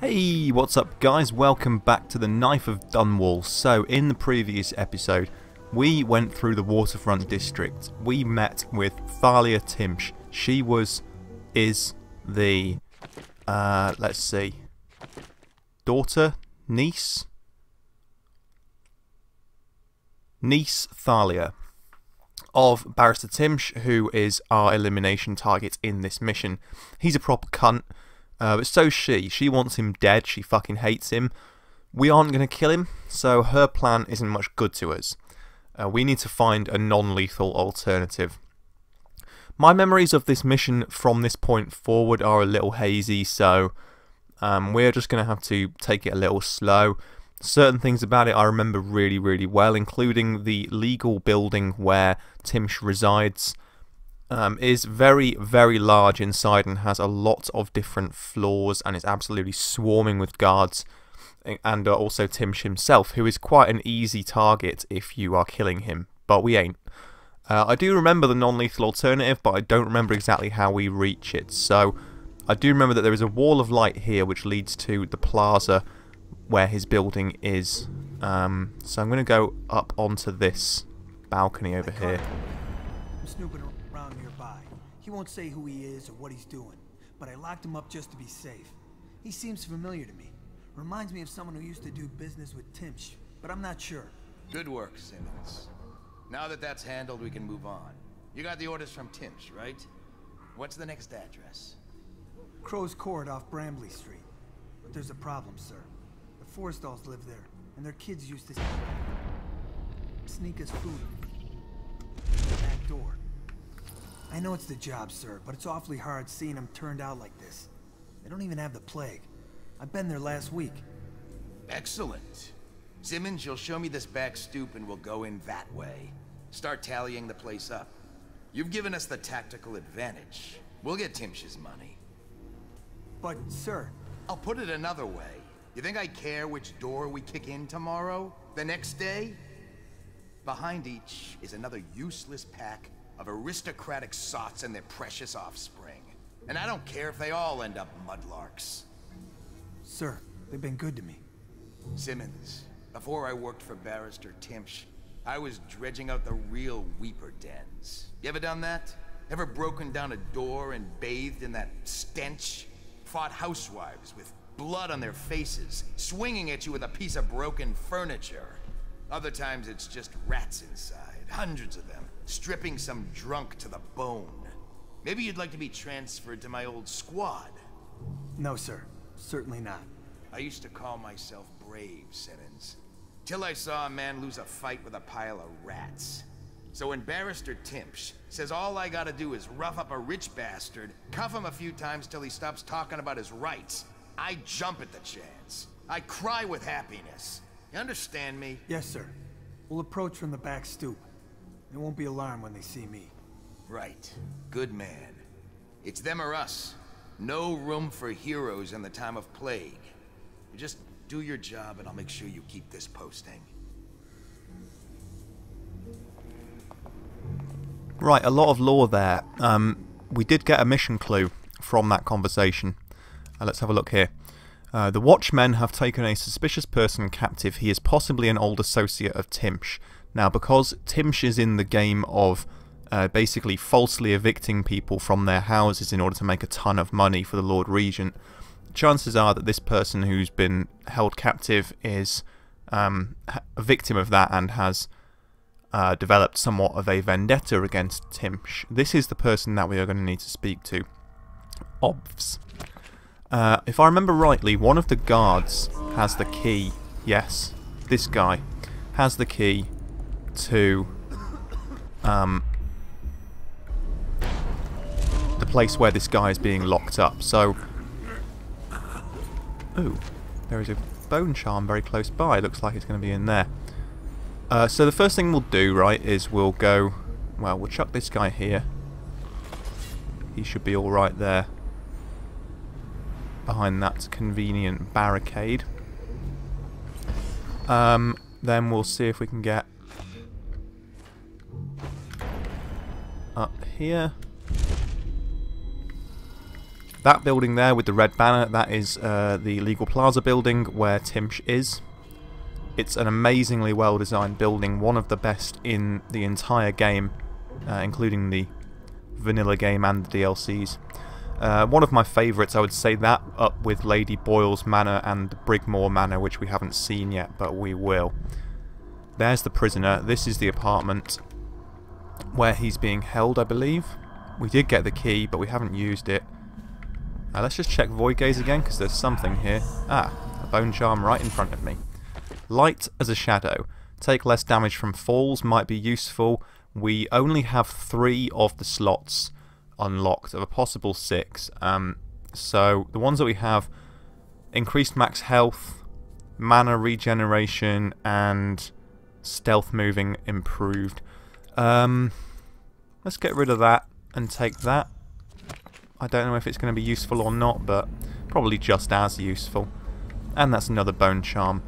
Hey, what's up guys? Welcome back to the Knife of Dunwall. So, in the previous episode, we went through the waterfront district. We met with Arnold Timsh. She is the, let's see, niece Thalia of Barrister Timsh, who is our elimination target in this mission. He's a proper cunt. But so's she. She wants him dead. She fucking hates him. We aren't going to kill him, so her plan isn't much good to us. We need to find a non-lethal alternative. My memories of this mission from this point forward are a little hazy, so we're just going to have to take it a little slow. Certain things about it I remember really, really well, including the legal building where Timsh resides. Is very, very large inside and has a lot of different floors and is absolutely swarming with guards, and also Timsh himself, who is quite an easy target if you are killing him, but we ain't. I do remember the non-lethal alternative, but I don't remember exactly how we reach it, so I do remember that there is a wall of light here which leads to the plaza where his building is. So I'm going to go up onto this balcony over here. I'm snooping around nearby. He won't say who he is or what he's doing, but I locked him up just to be safe. He seems familiar to me. Reminds me of someone who used to do business with Timsh, but I'm not sure. Good work, Simmons. Now that that's handled, we can move on. You got the orders from Timsh, right? What's the next address? Crow's Court off Bramley Street. But there's a problem, sir. The Forrestalls live there, and their kids used to sneak us food through the back door. I know it's the job, sir, but it's awfully hard seeing them turned out like this. They don't even have the plague. I've been there last week. Excellent. Simmons, you'll show me this back stoop and we'll go in that way. Start tallying the place up. You've given us the tactical advantage. We'll get Timsh's money. But, sir... I'll put it another way. You think I care which door we kick in tomorrow? The next day? Behind each is another useless pack of aristocratic sots and their precious offspring. And I don't care if they all end up mudlarks. Sir, they've been good to me. Simmons, before I worked for Barrister Timsh, I was dredging out the real Weeper dens. You ever done that? Ever broken down a door and bathed in that stench? Fought housewives with blood on their faces, swinging at you with a piece of broken furniture. Other times it's just rats inside, hundreds of them, stripping some drunk to the bone. Maybe you'd like to be transferred to my old squad. No, sir. Certainly not. I used to call myself brave, Simmons. Till I saw a man lose a fight with a pile of rats. So when Barrister Timsh says all I gotta do is rough up a rich bastard, cuff him a few times till he stops talking about his rights, I jump at the chance. I cry with happiness. You understand me? Yes, sir. We'll approach from the back stoop. They won't be alarmed when they see me. Right. Good man. It's them or us. No room for heroes in the time of plague. You just do your job and I'll make sure you keep this posting. Right, a lot of lore there. We did get a mission clue from that conversation. Let's have a look here. The Watchmen have taken a suspicious person captive. He is possibly an old associate of Timsh. Now, because Timsh is in the game of basically falsely evicting people from their houses in order to make a ton of money for the Lord Regent, chances are that this person who's been held captive is a victim of that and has developed somewhat of a vendetta against Timsh. This is the person that we are going to need to speak to. Obvs. If I remember rightly, one of the guards has the key. Yes, this guy has the key to the place where this guy is being locked up. So, ooh, there is a bone charm very close by. Looks like it's going to be in there. So the first thing we'll do, right, is we'll go. Well, we'll chuck this guy here. He should be all right there, behind that convenient barricade. Then we'll see if we can get up here. That building there with the red banner, that is the Legal Plaza building where Timsh is. It's an amazingly well designed building, one of the best in the entire game, including the vanilla game and the DLCs. One of my favourites, I would say that, up with Lady Boyle's Manor and Brigmore Manor, which we haven't seen yet, but we will. There's the prisoner. This is the apartment where he's being held, I believe. We did get the key, but we haven't used it. Let's just check Void Gaze again, because there's something here. Ah, a bone charm right in front of me. Light as a shadow. Take less damage from falls might be useful. We only have 3 of the slots unlocked of a possible 6. So the ones that we have: increased max health, mana regeneration, and stealth moving improved. Let's get rid of that and take that. I don't know if it's going to be useful or not, but probably just as useful. And that's another bone charm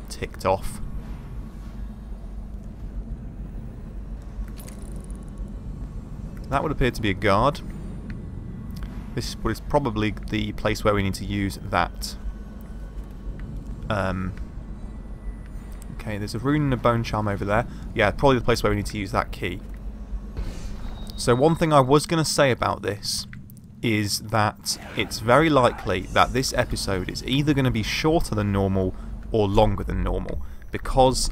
ticked off. That would appear to be a guard. This is probably the place where we need to use that. Okay, there's a rune and a bone charm over there. Yeah, probably the place where we need to use that key. So one thing I was going to say about this is that it's very likely that this episode is either going to be shorter than normal or longer than normal, because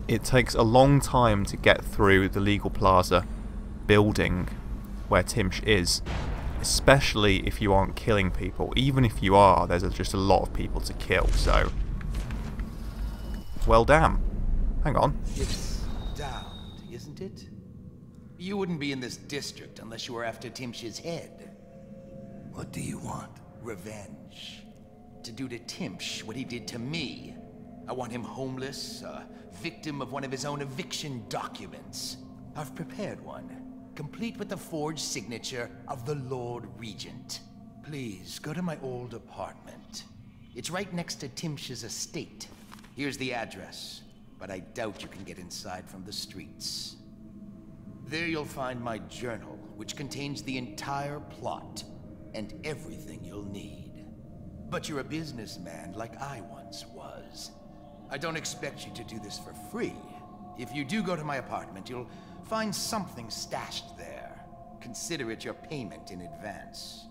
it takes a long time to get through the Legal Plaza building where Timsh is, especially if you aren't killing people. Even if you are, there's just a lot of people to kill, so... Well, damn. Hang on. It's damned, isn't it? You wouldn't be in this district unless you were after Timsh's head. What do you want? Revenge. To do to Timsh what he did to me. I want him homeless, a victim of one of his own eviction documents. I've prepared one, complete with the forged signature of the Lord Regent. Please, go to my old apartment. It's right next to Timsh's estate. Here's the address, but I doubt you can get inside from the streets. There you'll find my journal, which contains the entire plot and everything you'll need. But you're a businessman like I once was. I don't expect you to do this for free. If you do go to my apartment, you'll find something stashed there. Consider it your payment in advance.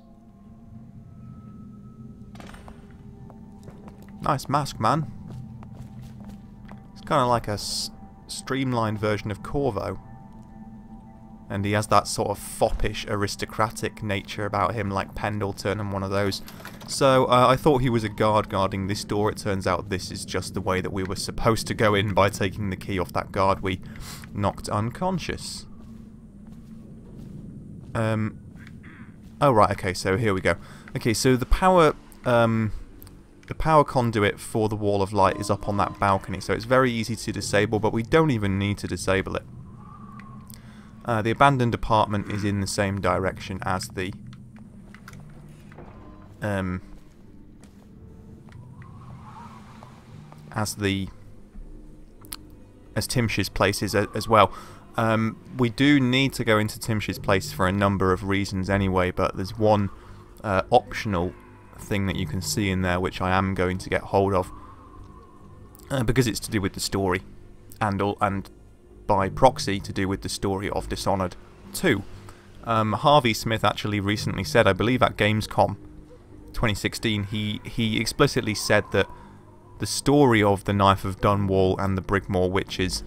Nice mask, man. It's kind of like a streamlined version of Corvo. And he has that sort of foppish, aristocratic nature about him, like Pendleton and one of those. So I thought he was a guard guarding this door. It turns out this is just the way that we were supposed to go in by taking the key off that guard we knocked unconscious. Oh right, okay, so here we go. Okay, so the power conduit for the Wall of Light is up on that balcony, so it's very easy to disable, but we don't even need to disable it. The abandoned apartment is in the same direction as the as Timsh's place is as well. We do need to go into Timsh's place for a number of reasons anyway, but there's one optional thing that you can see in there which I am going to get hold of because it's to do with the story and by proxy to do with the story of Dishonored 2. Harvey Smith actually recently said, I believe at Gamescom 2016, he explicitly said that the story of the Knife of Dunwall and the Brigmore Witches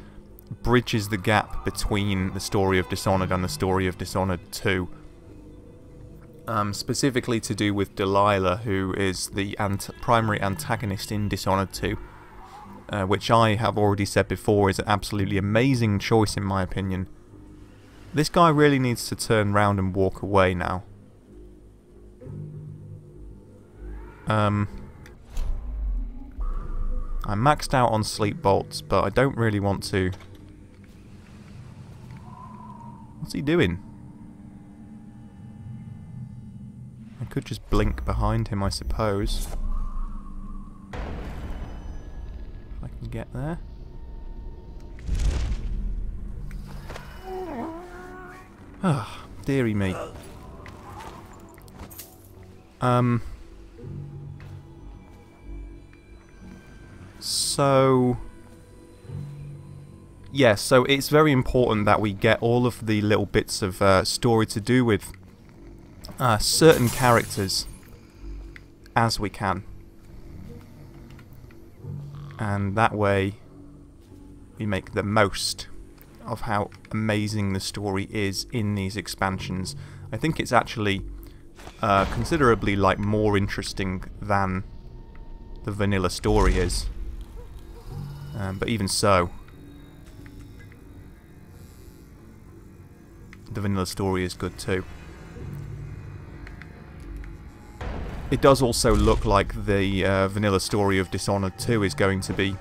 bridges the gap between the story of Dishonored and the story of Dishonored 2. Specifically to do with Delilah, who is the primary antagonist in Dishonored 2. Which I have already said before is an absolutely amazing choice in my opinion. This guy really needs to turn round and walk away now. I'm maxed out on sleep bolts, but I don't really want to... What's he doing? I could just blink behind him, I suppose. If I can get there. Ah, dearie me. So... yeah, so it's very important that we get all of the little bits of story to do with certain characters as we can. And that way we make the most of how amazing the story is in these expansions. I think it's actually considerably more interesting than the vanilla story is. But even so, the vanilla story is good too. It does also look like the vanilla story of Dishonored 2 is going to be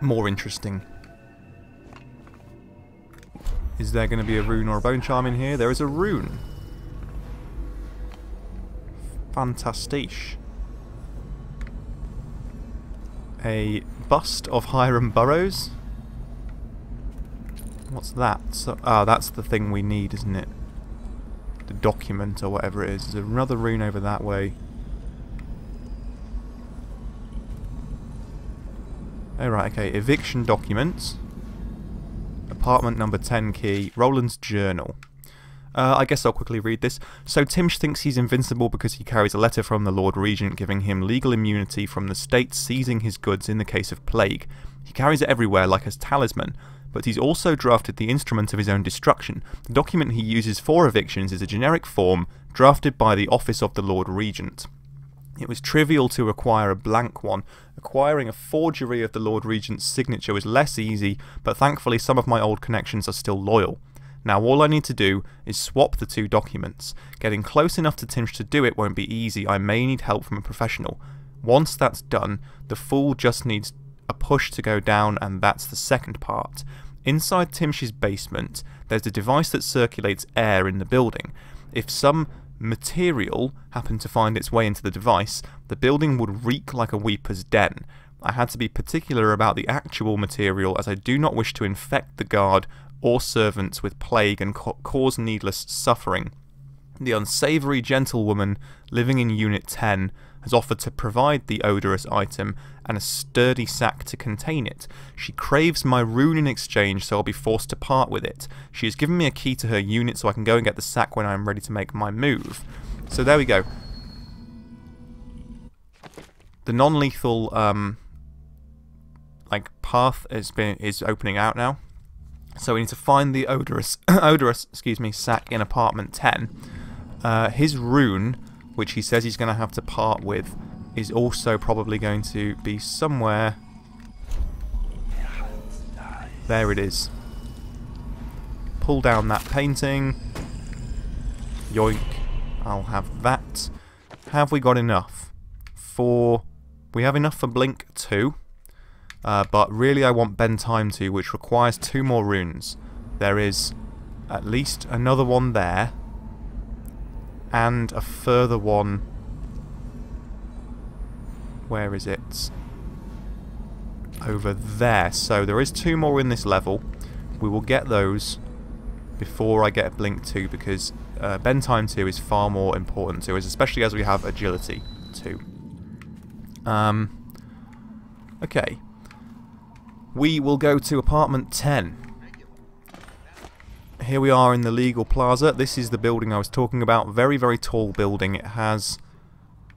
more interesting. Is there going to be a rune or a bone charm in here? There is a rune. Fantastique. A bust of Hiram Burrows. What's that? So, that's the thing we need, isn't it? The document or whatever it is. There's another rune over that way. Alright, okay. Eviction documents. Apartment number 10 key. Roland's journal. I guess I'll quickly read this. So Timsh thinks he's invincible because he carries a letter from the Lord Regent giving him legal immunity from the state seizing his goods in the case of plague. He carries it everywhere like a talisman. But he's also drafted the instrument of his own destruction. The document he uses for evictions is a generic form drafted by the Office of the Lord Regent. It was trivial to acquire a blank one. Acquiring a forgery of the Lord Regent's signature was less easy, but thankfully some of my old connections are still loyal. Now all I need to do is swap the two documents. Getting close enough to Timsh to do it won't be easy. I may need help from a professional. Once that's done, the fool just needs a push to go down, and that's the second part. Inside Timsh's basement, there's a device that circulates air in the building. If some material happened to find its way into the device, the building would reek like a weeper's den. I had to be particular about the actual material as I do not wish to infect the guard or servants with plague and cause needless suffering. The unsavoury gentlewoman living in Unit 10 has offered to provide the odorous item and a sturdy sack to contain it. She craves my rune in exchange, so I'll be forced to part with it. She has given me a key to her unit so I can go and get the sack when I am ready to make my move. So there we go. The non-lethal path is opening out now. So we need to find the odorous sack in apartment 10. His rune, which he says he's going to have to part with, is also probably going to be somewhere. There it is. Pull down that painting. Yoink. I'll have that. Have we got enough? We have enough for Blink 2. But really I want Bend Time 2, which requires 2 more runes. There is at least another one there. And a further one. Where is it? Over there. So there is 2 more in this level. We will get those before I get Blink 2, because Bend Time 2 is far more important to us, especially as we have Agility 2. Okay. We will go to apartment 10. Here we are in the legal plaza. This is the building I was talking about. Very, very tall building. It has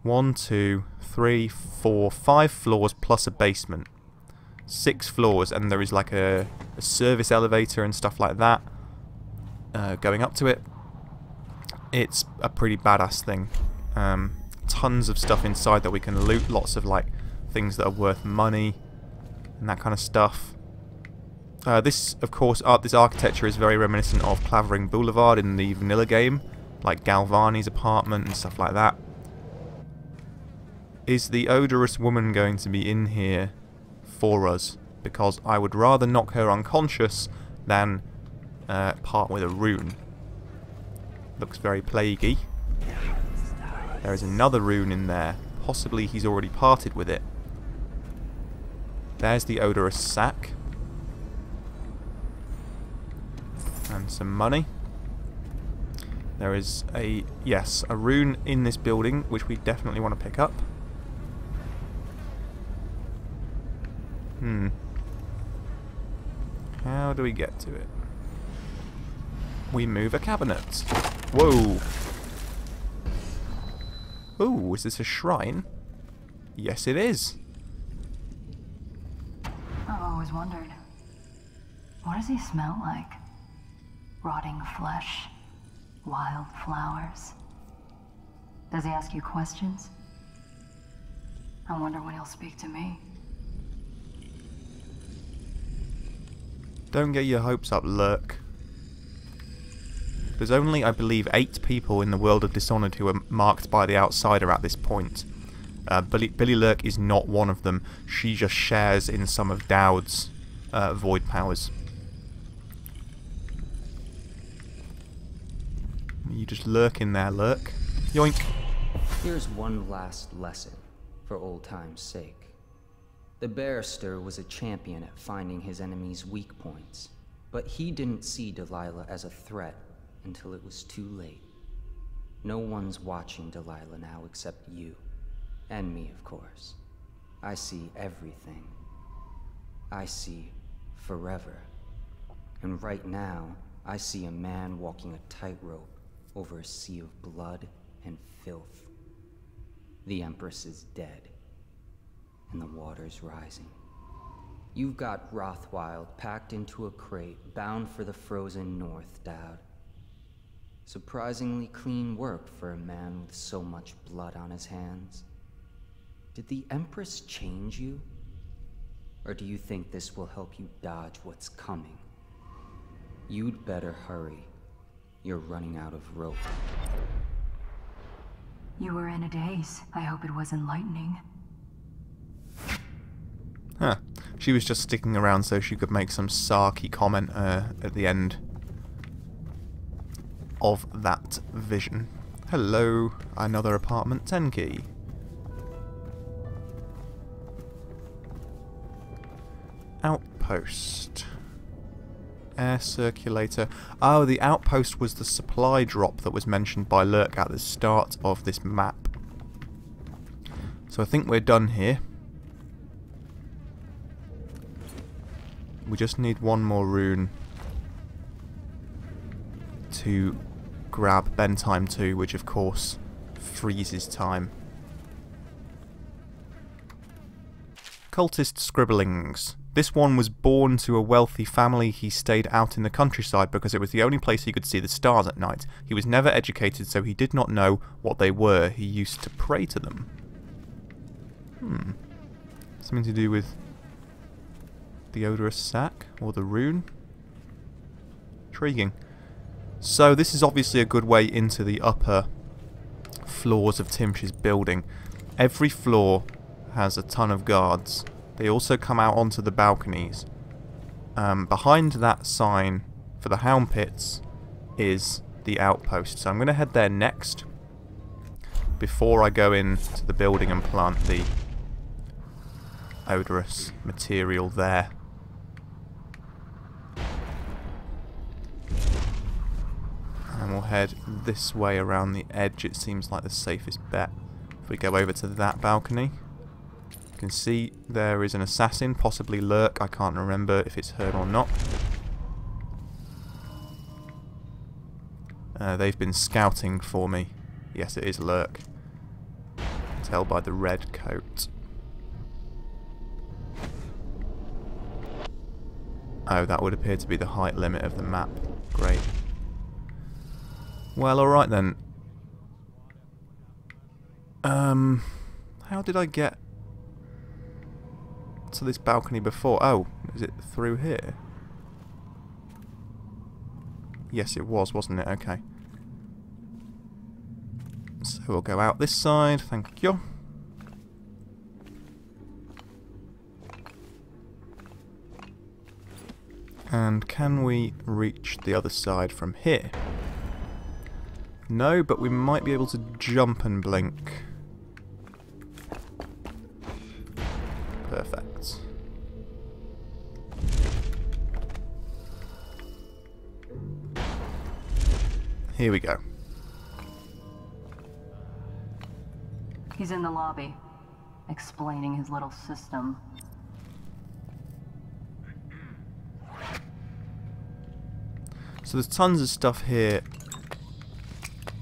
1, 2, 3, 4, 5 floors plus a basement. 6 floors, and there is like a service elevator and stuff like that going up to it. It's a pretty badass thing. Tons of stuff inside that we can loot. Lots of things that are worth money and that kind of stuff. This, of course, this architecture is very reminiscent of Clavering Boulevard in the vanilla game, like Galvani's apartment and stuff like that. Is the odorous woman going to be in here for us? Because I would rather knock her unconscious than part with a rune. Looks very plaguey. There is another rune in there. Possibly he's already parted with it. There's the odorous sack. And some money. There is a, yes, a rune in this building, which we definitely want to pick up. How do we get to it? We move a cabinet. Whoa! Ooh, is this a shrine? Yes, it is. I've always wondered, what does he smell like? Rotting flesh? Wild flowers? Does he ask you questions? I wonder when he'll speak to me. Don't get your hopes up, Lurk. There's only, I believe, 8 people in the world of Dishonored who are marked by the Outsider at this point. Billy Lurk is not one of them. She just shares in some of Dowd's void powers. You just lurk in there, Lurk. Yoink. Here's one last lesson, for old time's sake. The barrister was a champion at finding his enemies' weak points, but he didn't see Delilah as a threat until it was too late. No one's watching Delilah now except you. And me, of course. I see everything. I see forever. And right now, I see a man walking a tightrope over a sea of blood and filth. The Empress is dead, and the water's rising. You've got Rothwild packed into a crate, bound for the frozen north, Dowd. Surprisingly clean work for a man with so much blood on his hands. Did the Empress change you? Or do you think this will help you dodge what's coming? You'd better hurry. You're running out of rope. You were in a daze. I hope it was enlightening. Huh. She was just sticking around so she could make some sarky comment at the end of that vision. Hello, another apartment 10 key. Outpost. Air circulator. Oh, the outpost was the supply drop that was mentioned by Lurk at the start of this map. So I think we're done here. We just need one more rune to grab Bentime 2, which of course freezes time. Cultist scribblings. This one was born to a wealthy family. He stayed out in the countryside because it was the only place he could see the stars at night. He was never educated, so he did not know what they were. He used to pray to them. Something to do with the odorous sack or the rune? Intriguing. So this is obviously a good way into the upper floors of Timsh's building. Every floor has a ton of guards. They also come out onto the balconies. Behind that sign for the Hound Pits is the outpost. So I'm going to head there next before I go into the building and plant the odorous material there. And we'll head this way around the edge. It seems like the safest bet. If we go over to that balcony, you can see there is an assassin, possibly Lurk. I can't remember if it's her or not. They've been scouting for me. Yes, it is Lurk. Tell by the red coat. Oh, that would appear to be the height limit of the map. Great. Well, alright then. How did I get to this balcony before? Oh, is it through here? Yes, it was, wasn't it? Okay. So we'll go out this side, thank you. And can we reach the other side from here? No, but we might be able to jump and blink. Perfect. Here we go. He's in the lobby, explaining his little system. So there's tons of stuff here.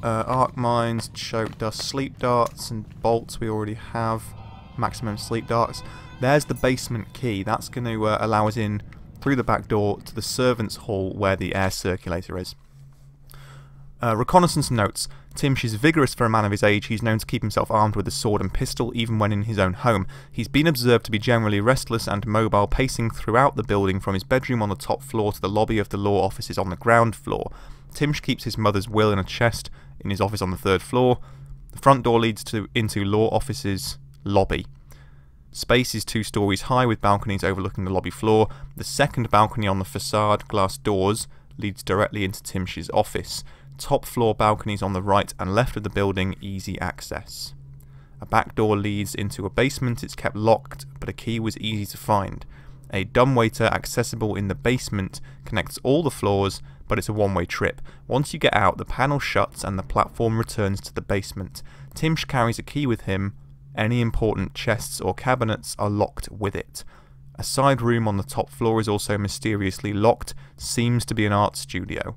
Arc mines, choke dust, sleep darts, and bolts we already have. Maximum sleep darts. There's the basement key. That's going to allow us in through the back door to the servants' hall where the air circulator is. Reconnaissance notes. Timsh is vigorous for a man of his age. He's known to keep himself armed with a sword and pistol even when in his own home. He's been observed to be generally restless and mobile, pacing throughout the building from his bedroom on the top floor to the lobby of the law offices on the ground floor. Timsh keeps his mother's will in a chest in his office on the 3rd floor. The front door leads into law offices lobby. Space is 2 stories high with balconies overlooking the lobby floor. The second balcony on the facade glass doors leads directly into Timsh's office. Top floor balconies on the right and left of the building, easy access. A back door leads into a basement. It's kept locked, but a key was easy to find. A dumbwaiter accessible in the basement connects all the floors, but it's a one-way trip. Once you get out, the panel shuts and the platform returns to the basement. Timsh carries a key with him. Any important chests or cabinets are locked with it. A side room on the top floor is also mysteriously locked, seems to be an art studio.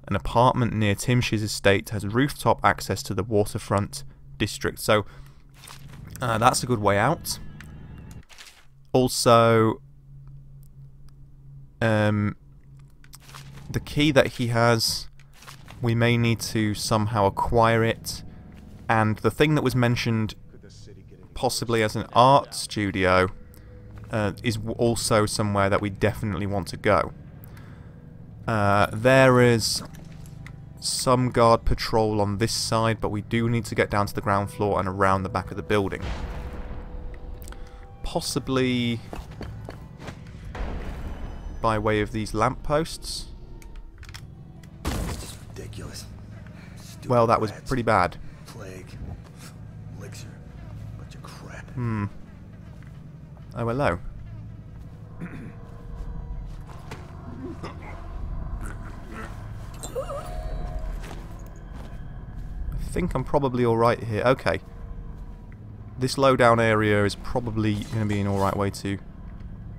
An apartment near Timsh's estate has rooftop access to the waterfront district, so that's a good way out. Also, the key that he has, we may need to somehow acquire it, and the thing that was mentioned possibly as an art studio is also somewhere that we definitely want to go. There is some guard patrol on this side, but we do need to get down to the ground floor and around the back of the building. Possibly by way of these lampposts. It's just ridiculous. Stupid Well, that was rats, pretty bad. Plague, elixir, bunch of crap. Oh, hello. I think I'm probably alright here. Okay. This low down area is probably going to be an alright way to...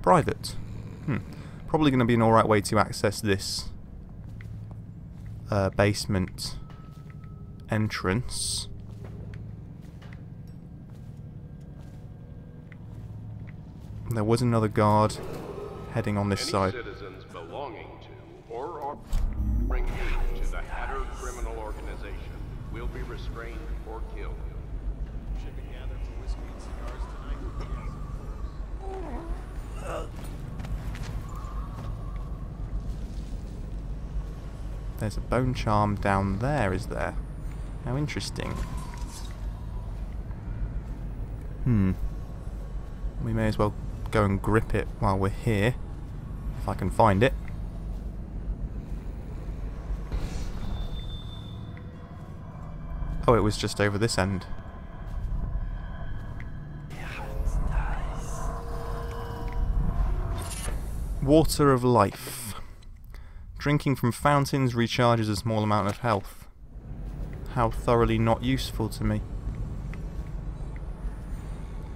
Private. Probably going to be an alright way to access this basement entrance. There was another guard heading on this side. Citizens belonging to or offering aid to the Hatter criminal organization will be restrained or killed. Should be gathered for whiskey and cigars tonight. There's a bone charm down there, is there? How interesting. We may as well go and grip it while we're here, if I can find it. Oh, it was just over this end. Water of life. Drinking from fountains recharges a small amount of health. How thoroughly not useful to me.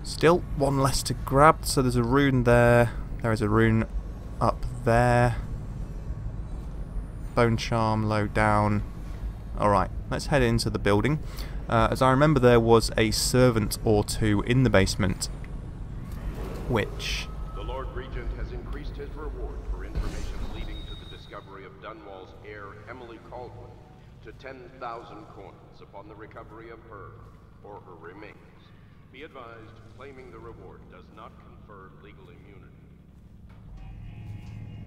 Still, one less to grab, so there's a rune there. There is a rune up there. Bone charm low down. Alright, let's head into the building. As I remember, there was a servant or two in the basement, which... The Lord Regent has increased his reward for information leading to the discovery of Dunwall's heir, Emily Caldwell, to 10,000 coins upon the recovery of her or her remains. Be advised, claiming the reward does not confer legal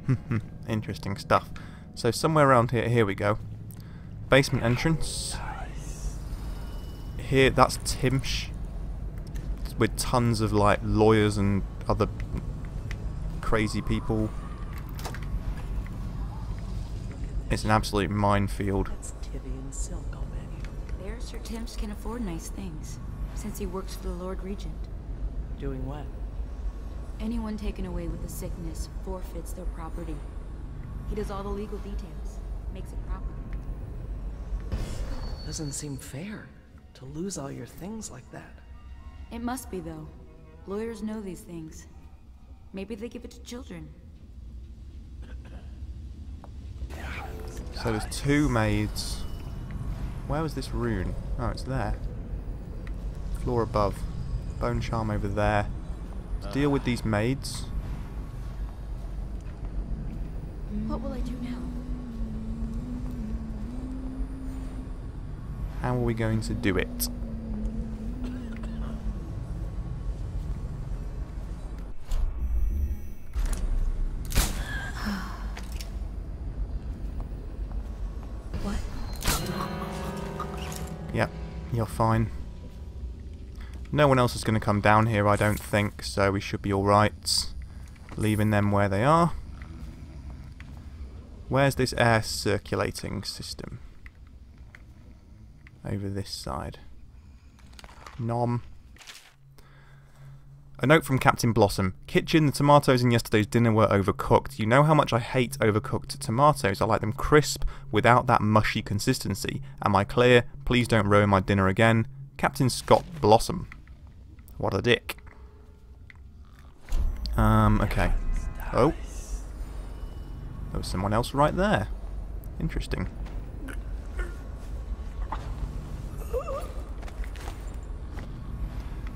immunity. Interesting stuff. So somewhere around here we go. Basement entrance. Here, that's Timsh. With tons of, like, lawyers and other crazy people. It's an absolute minefield. Barrister Timsh can afford nice things, since he works for the Lord Regent. Doing what? Anyone taken away with a sickness forfeits their property. He does all the legal details, makes it proper. Doesn't seem fair to lose all your things like that. It must be, though. Lawyers know these things. Maybe they give it to children. So there's 2 maids. Where was this rune? Oh, it's there. Floor above. Bone charm over there. To deal with these maids. What will I do now? How are we going to do it? What? Yep, you're fine. No one else is going to come down here, I don't think, so we should be alright. Leaving them where they are. Where's this air circulating system? Over this side. Nom. A note from Captain Blossom. Kitchen, the tomatoes in yesterday's dinner were overcooked. You know how much I hate overcooked tomatoes. I like them crisp, without that mushy consistency. Am I clear? Please don't ruin my dinner again. Captain Scott Blossom. What a dick. Okay. Oh. There was someone else right there. Interesting.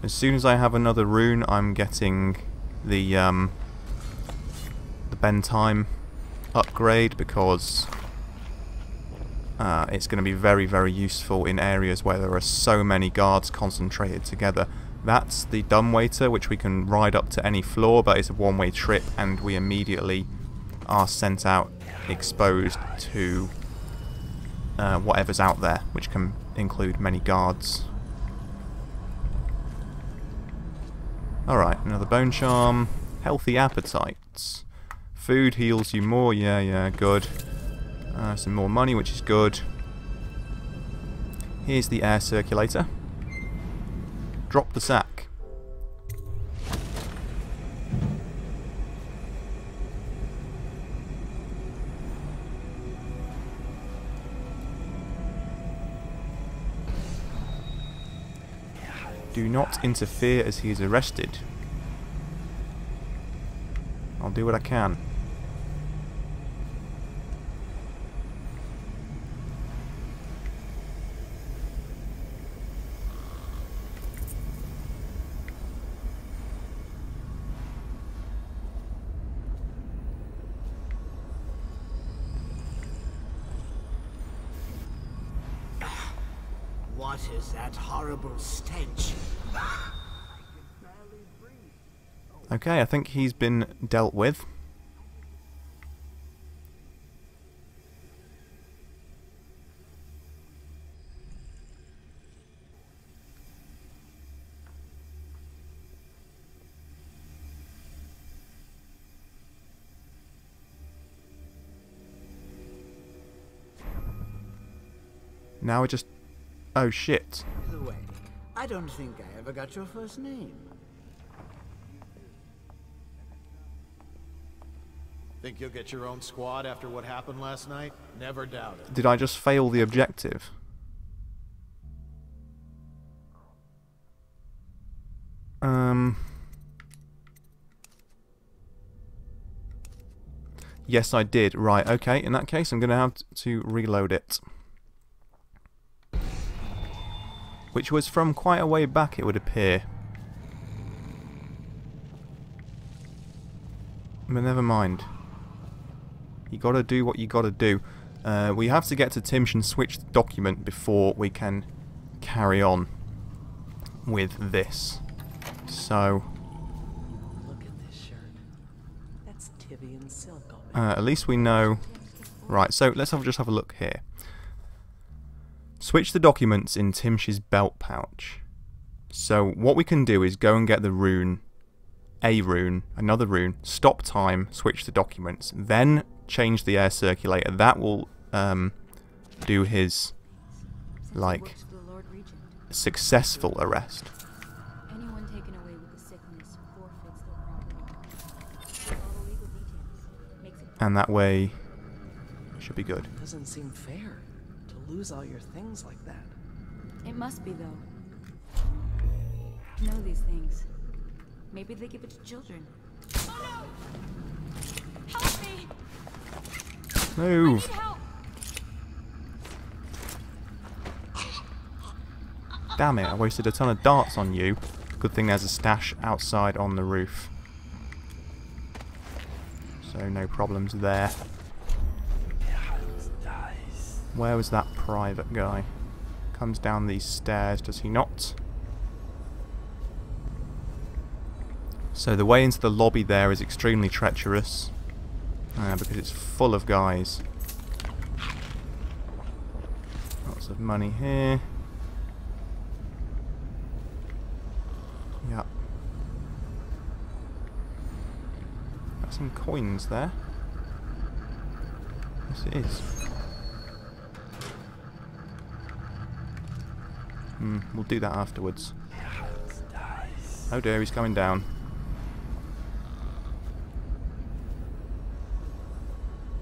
As soon as I have another rune, I'm getting the bend time upgrade, because it's going to be very, very useful in areas where there are so many guards concentrated together. That's the dumbwaiter, which we can ride up to any floor, but it's a one-way trip, and we immediately are sent out exposed to whatever's out there, which can include many guards. Alright, another bone charm. Healthy appetites. Food heals you more, yeah, good. Some more money, which is good. Here's the air circulator. Drop the sack. Do not interfere as he is arrested. I'll do what I can. What is that horrible stench? Okay, I think he's been dealt with. Now we just... Oh shit. By the way, I don't think I ever got your first name. Think you'll get your own squad after what happened last night? Never doubt it. Did I just fail the objective? Yes, I did. Right, okay. In that case, I'm going to have to reload it. Which was from quite a way back, it would appear. But never mind. You gotta do what you gotta do. We have to get to Timsh and switch the document before we can carry on with this. So... Look at this shirt. That's Tivian silk. at least we know... Right, so let's just have a look here. Switch the documents in Timsh's belt pouch. So what we can do is go and get the rune, a rune, another rune, stop time, switch the documents, then change the air circulator. That will do his, like, successful arrest. Anyone taken away with the sickness forfeits their property. All the legal details. Makes it And that way, should be good. Doesn't seem fair to lose all your things like that. It must be, though. know these things. Maybe they give it to children. Oh no! Help me! Move! I need help. Damn it, I wasted a ton of darts on you. Good thing there's a stash outside on the roof. So no problems there. Where was that private guy? Comes down these stairs, does he not? So the way into the lobby there is extremely treacherous. Because it's full of guys. Lots of money here. Yep. Got some coins there. Yes, it is. We'll do that afterwards. Oh dear, he's coming down.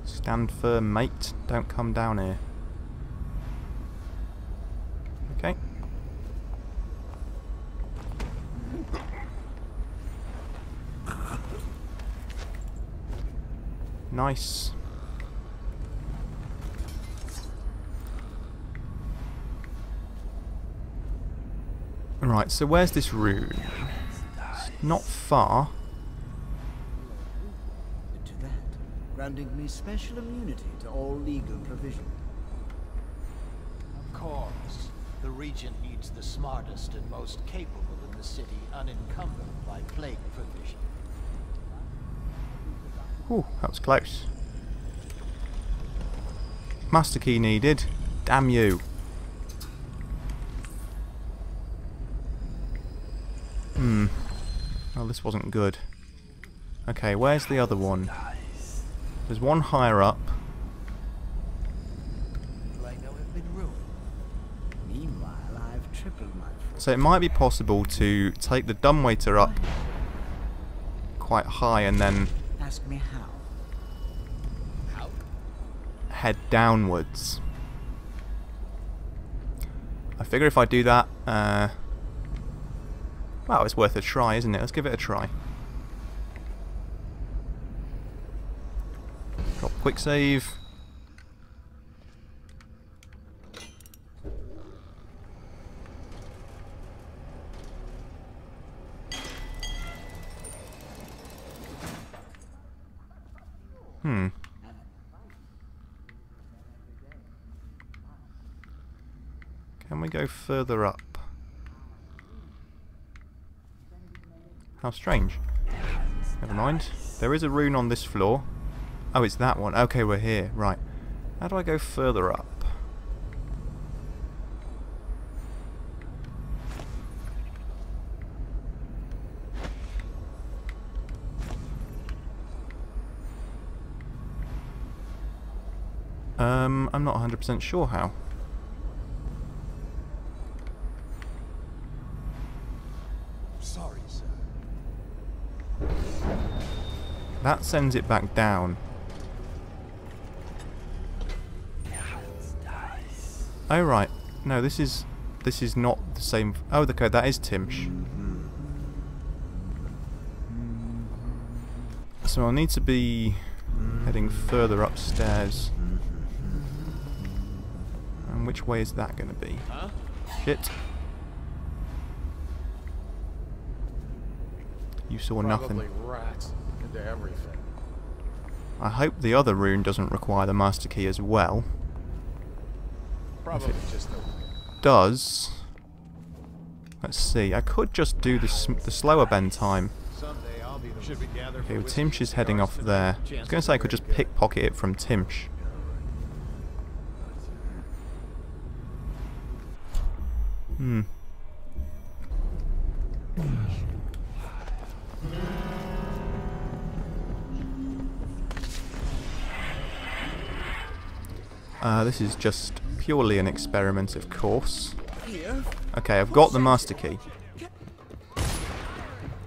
Stand firm, mate. Don't come down here. Okay. Nice. Right, so where's this rune? It's not far. To that, granting me special immunity to all legal provision. Of course. The Regent needs the smartest and most capable in the city, unencumbered by plague provision. Ooh, that was close. Master key needed. Damn you. Well, this wasn't good. Okay, where's the other one? There's one higher up. Meanwhile, I've tripled my So it might be possible to take the dumbwaiter up quite high and then Ask me how. head downwards. I figure if I do that, well, it's worth a try, isn't it? Let's give it a try. Drop quick save. Can we go further up? How strange. Never mind. There is a rune on this floor. Oh, it's that one. Okay, we're here. Right. How do I go further up? I'm not 100% sure how. Sorry, sir. That sends it back down. Oh right. No, this is not the same. Oh, okay, that is Timsh. So I'll need to be heading further upstairs. And which way is that going to be? Shit. You saw nothing. Probably rats into everything. I hope the other rune doesn't require the master key as well. Probably just the Does. Let's see. I could just do the slower bend time. someday I'll be the should we gather Okay, for well, whiskey Timsh is and heading cigars off tonight? there. I was Chance going to say I could very just good. pickpocket it from Timsh. This is just purely an experiment, of course. Okay, I've got the master key.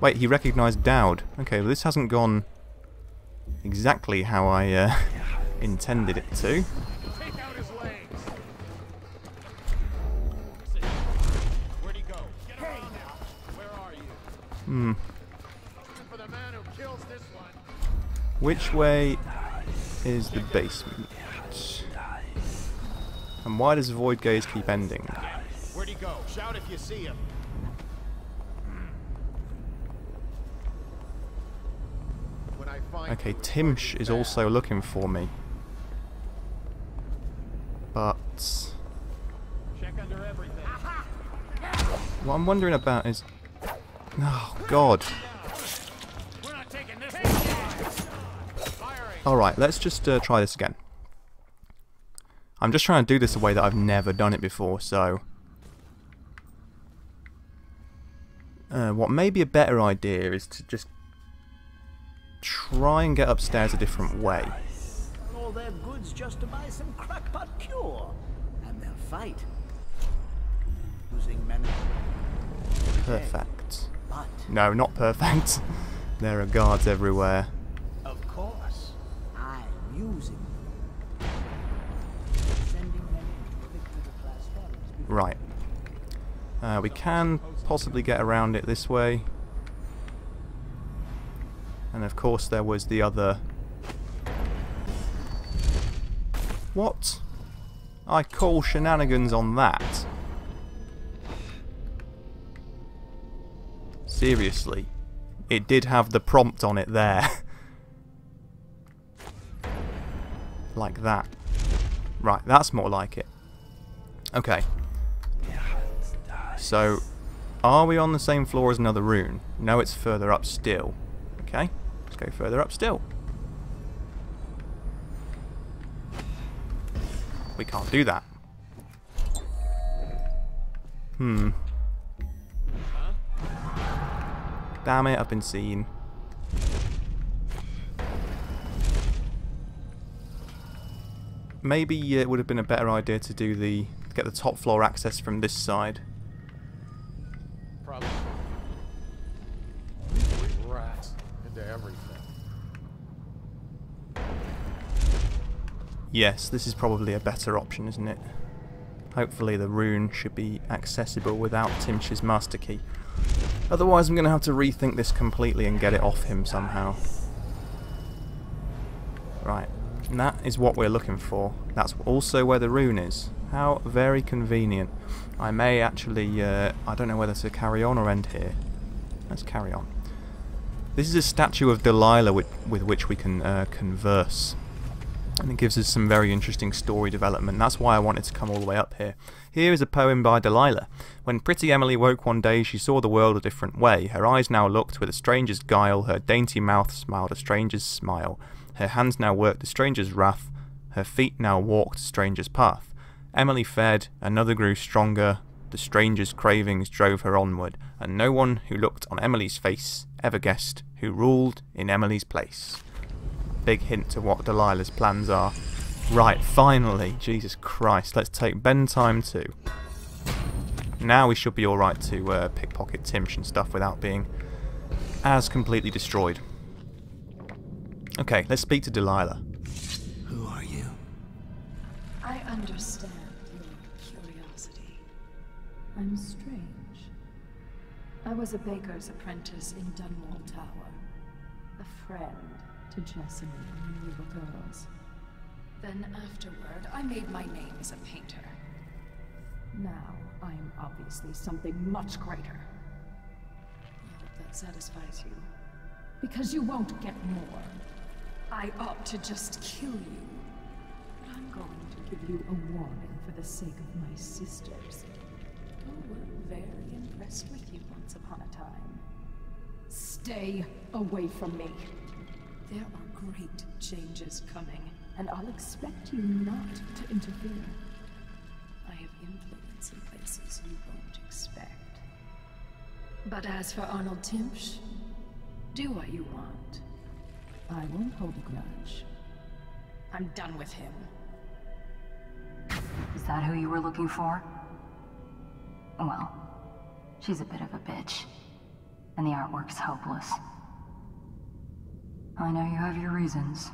Wait, he recognised Dowd. Okay, well this hasn't gone exactly how I intended it to. Take out his legs. Where'd he go? Get around now. Where are Which way is the basement? And why does Void Gaze keep ending? Where'd he go? Shout if you see him. Okay, Timsh is also looking for me. But what I'm wondering about is... Oh, God. Alright, let's just try this again. I'm just trying to do this a way that I've never done it before, so... what may be a better idea is to just try and get upstairs a different way. All their goods just to buy some crackpot cure. And they'll fight. Losing men. Perfect. But No, not perfect. There are guards everywhere. of course, I'm using them. Sending them into Victor-class forest. Right. We can possibly get around it this way. And of course there was the other... What? I call shenanigans on that. Seriously. It did have the prompt on it there. Like that. Right, that's more like it. Okay. So, are we on the same floor as another rune? No, it's further up still. Okay, let's go further up still. We can't do that. Damn it, I've been seen. Maybe it would have been a better idea to do get the top floor access from this side. Probably. Rats into everything. Yes, this is probably a better option, isn't it? Hopefully the rune should be accessible without Timsh's master key. Otherwise I'm going to have to rethink this completely and get it off him somehow. Right, and that is what we're looking for. That's also where the rune is. How very convenient. I may actually, I don't know whether to carry on or end here. Let's carry on. This is a statue of Delilah with which we can converse. And it gives us some very interesting story development. That's why I wanted to come all the way up here. Here is a poem by Delilah. When pretty Emily woke one day, she saw the world a different way. Her eyes now looked with a stranger's guile. Her dainty mouth smiled a stranger's smile. Her hands now worked a stranger's wrath. Her feet now walked a stranger's path. Emily fed, another grew stronger. The stranger's cravings drove her onward. And no one who looked on Emily's face ever guessed who ruled in Emily's place. Big hint to what Delilah's plans are. Right, finally. Jesus Christ. Let's take Ben time too. Now we should be alright to pickpocket Timsh and stuff without being as completely destroyed. Okay, let's speak to Delilah. Who are you? I understand your curiosity. I'm strange. I was a baker's apprentice in Dunwall Tower. A friend to Jessamine when we were girls. Then afterward, I made my name as a painter. Now, I'm obviously something much greater. I hope that satisfies you. Because you won't get more. I ought to just kill you. But I'm going to give you a warning for the sake of my sisters, who were very impressed with you once upon a time. Stay away from me. There are great changes coming, and I'll expect you not to interfere. I have influence in places you won't expect. But as for Arnold Timsh, do what you want. I won't hold a grudge. I'm done with him. Is that who you were looking for? Well, she's a bit of a bitch, and the artwork's hopeless. I know you have your reasons.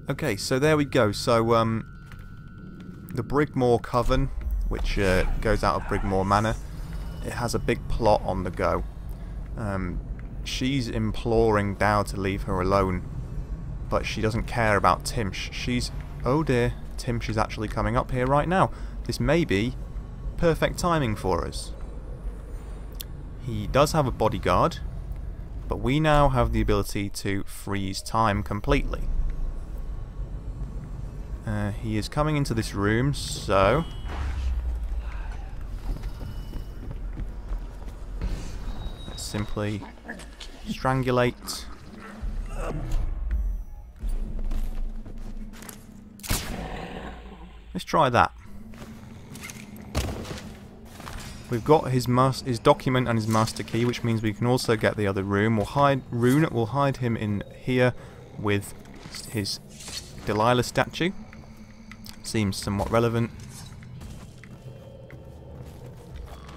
Okay, so there we go. So, the Brigmore Coven which goes out of Brigmore Manor. It has a big plot on the go. She's imploring Dow to leave her alone, but she doesn't care about Timsh. She's... oh dear, Timsh is actually coming up here right now. This may be perfect timing for us. He does have a bodyguard, but we now have the ability to freeze time completely. He is coming into this room, so... let's simply strangulate. Let's try that. We've got his document and his master key, which means we can also get the other room. We'll hide him in here with his Delilah statue. Seems somewhat relevant.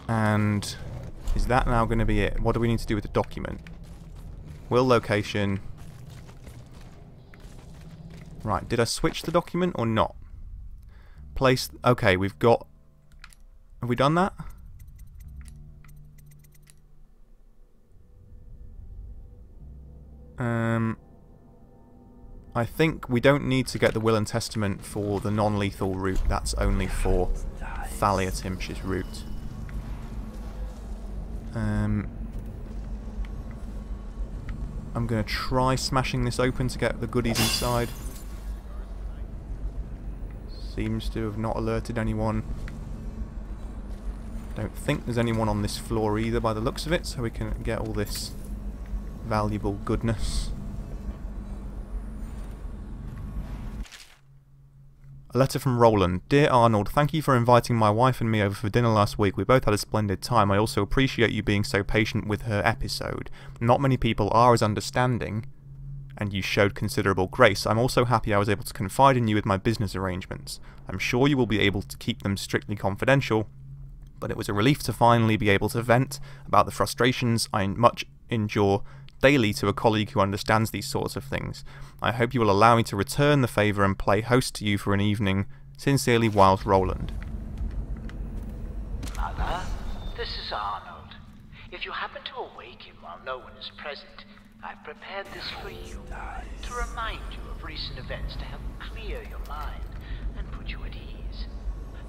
And is that now going to be it? What do we need to do with the document? Will location. Right, did I switch the document or not? Place. Okay, we've got... have we done that? I think we don't need to get the Will and Testament for the non-lethal route. That's only for Thalia Timsh's route. I'm going to try smashing this open to get the goodies inside. Seems to have not alerted anyone. Don't think there's anyone on this floor either by the looks of it, so we can get all this valuable goodness. A letter from Roland. Dear Arnold, thank you for inviting my wife and me over for dinner last week. We both had a splendid time. I also appreciate you being so patient with her episode. Not many people are as understanding, and you showed considerable grace. I'm also happy I was able to confide in you with my business arrangements. I'm sure you will be able to keep them strictly confidential, but it was a relief to finally be able to vent about the frustrations I much endure daily to a colleague who understands these sorts of things. I hope you will allow me to return the favour and play host to you for an evening. Sincerely, Wild Roland. Mother, this is Arnold. If you happen to awake him while no one is present, I've prepared this for you, to remind you of recent events to help clear your mind and put you at ease.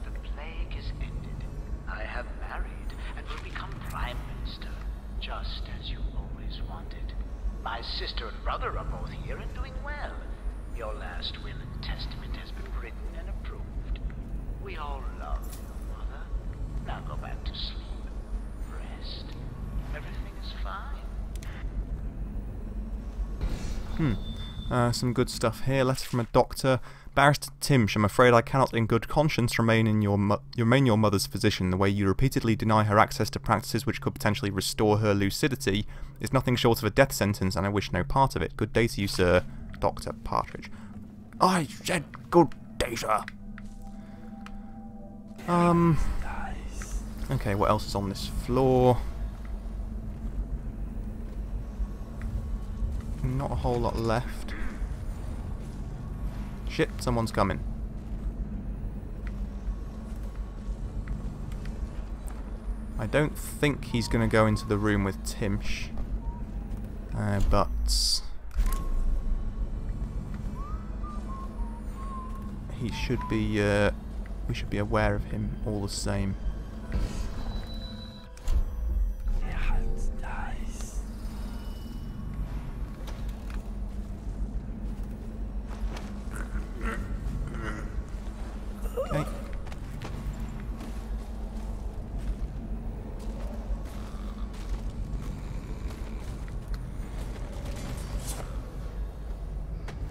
The plague is ended. I have married and will become Prime Minister, just as you always wanted. My sister and brother are both here and doing well. Your last will and testament has been written and approved. We all love you, Mother. Now go back to sleep. Rest. Everything is fine. Some good stuff here. Letter from a doctor. Barrister Timsh, I'm afraid I cannot in good conscience remain your mother's physician. The way you repeatedly deny her access to practices which could potentially restore her lucidity is nothing short of a death sentence, and I wish no part of it. Good day to you, sir. Dr. Partridge. I said good day, sir. Okay, what else is on this floor? Not a whole lot left. Shit, someone's coming. I don't think he's going to go into the room with Timsh. But... he should be, we should be aware of him all the same. Okay.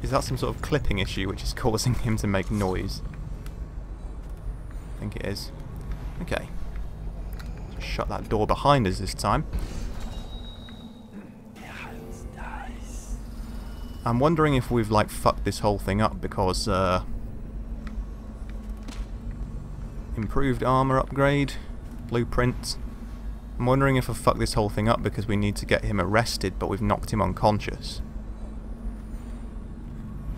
Is that some sort of clipping issue which is causing him to make noise? I think it is. Okay. Just shut that door behind us this time. I'm wondering if we've like fucked this whole thing up because improved armor upgrade, blueprint. I'm wondering if I've fucked this whole thing up because we need to get him arrested but we've knocked him unconscious.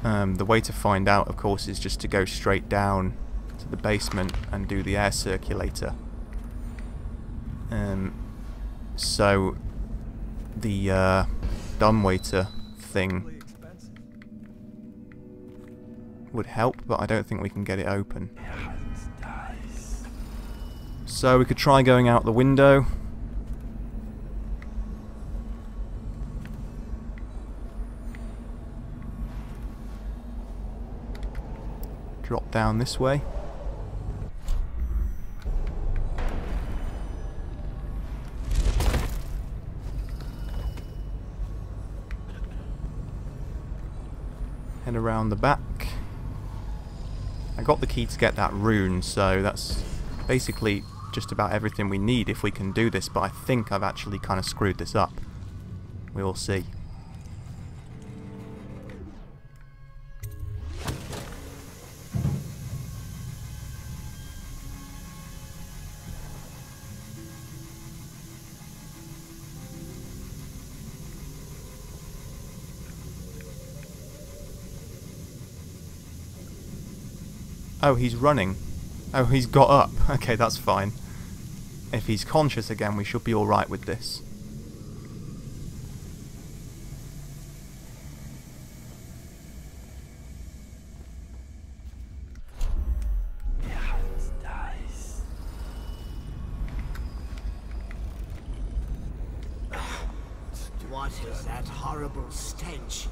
The way to find out, of course, is just to go straight down to the basement and do the air circulator. So the dumbwaiter thing would help, but I don't think we can get it open. So we could try going out the window. Drop down this way. Head around the back. I got the key to get that rune, so that's basically just about everything we need if we can do this, but I think I've actually kind of screwed this up. We'll see. Oh, he's running. Oh, he's got up. Okay, that's fine. If he's conscious again, we should be alright with this. What is that horrible stench?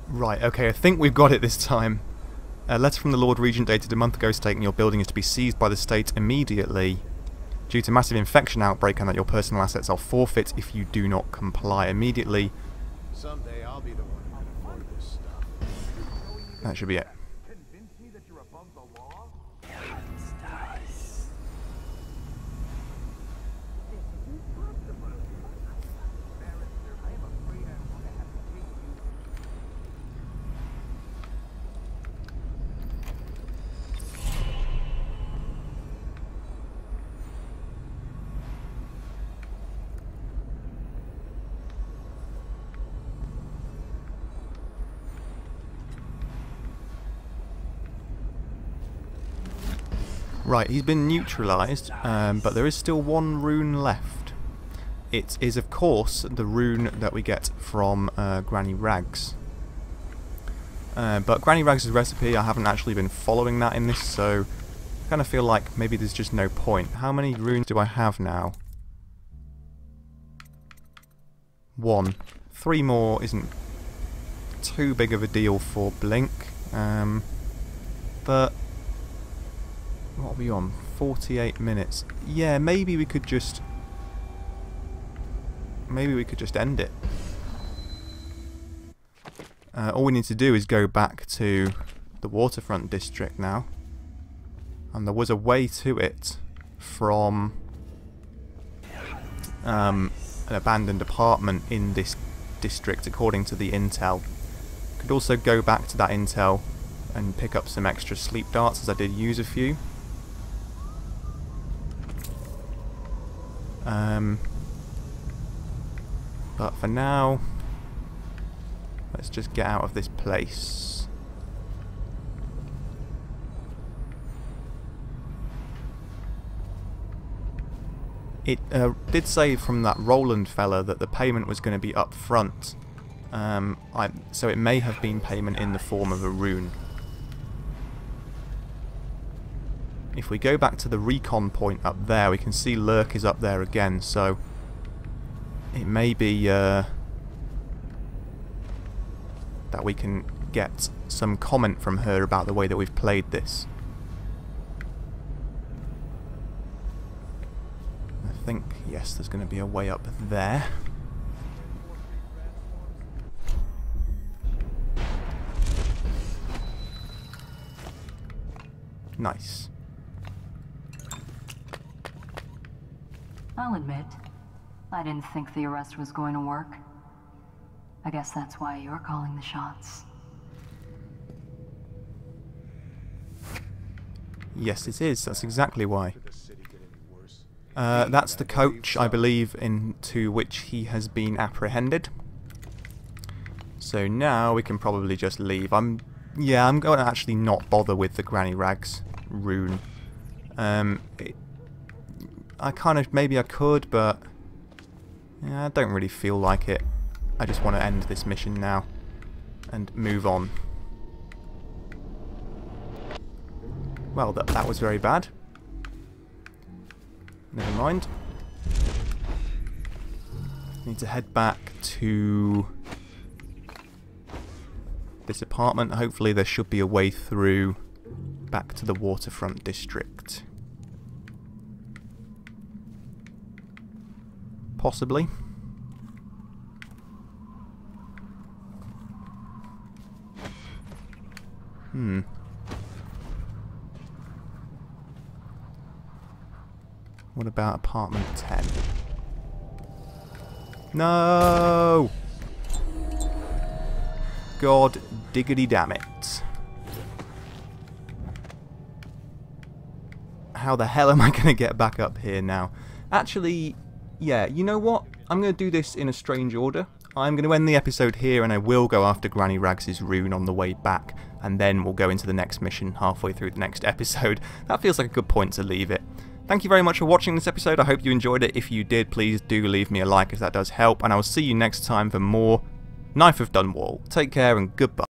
Right, okay, I think we've got it this time. A letter from the Lord Regent dated a month ago stating your building is to be seized by the state immediately due to massive infection outbreak and that your personal assets are forfeit if you do not comply immediately. Someday I'll be the one who can afford this stuff. That should be it. Convince me that you're above the law? Right, he's been neutralised, but there is still one rune left. It is, of course, the rune that we get from Granny Rags. But Granny Rags' recipe, I haven't actually been following that in this, so I kind of feel like maybe there's just no point. How many runes do I have now? 1. 3 more isn't too big of a deal for Blink, but what are we on? 48 minutes. Yeah, maybe we could just end it. All we need to do is go back to the waterfront district now. And there was a way to it from an abandoned apartment in this district, according to the intel. Could also go back to that intel and pick up some extra sleep darts, as I did use a few. But for now, let's just get out of this place. It did say from that Roland fella that the payment was going to be up front, so it may have been payment in the form of a rune. If we go back to the recon point up there, we can see Lurk is up there again, so it may be that we can get some comment from her about the way that we've played this. I think, yes, there's going to be a way up there. Nice. I'll admit, I didn't think the arrest was going to work. I guess that's why you're calling the shots. Yes, it is. That's exactly why. That's the coach, I believe, into which he has been apprehended. So now we can probably just leave. I'm going to actually not bother with the Granny Rags rune. I kind of, maybe I could, but yeah, I don't really feel like it. I just want to end this mission now and move on. Well, that was very bad. Never mind. Need to head back to this apartment. Hopefully there should be a way through back to the waterfront district. Possibly. What about apartment 10? No! God diggity damn it. How the hell am I going to get back up here now? Actually, yeah, you know what? I'm going to do this in a strange order. I'm going to end the episode here, and I will go after Granny Rags' rune on the way back, and then we'll go into the next mission halfway through the next episode. That feels like a good point to leave it. Thank you very much for watching this episode. I hope you enjoyed it. If you did, please do leave me a like, as that does help, and I will see you next time for more Knife of Dunwall. Take care and goodbye.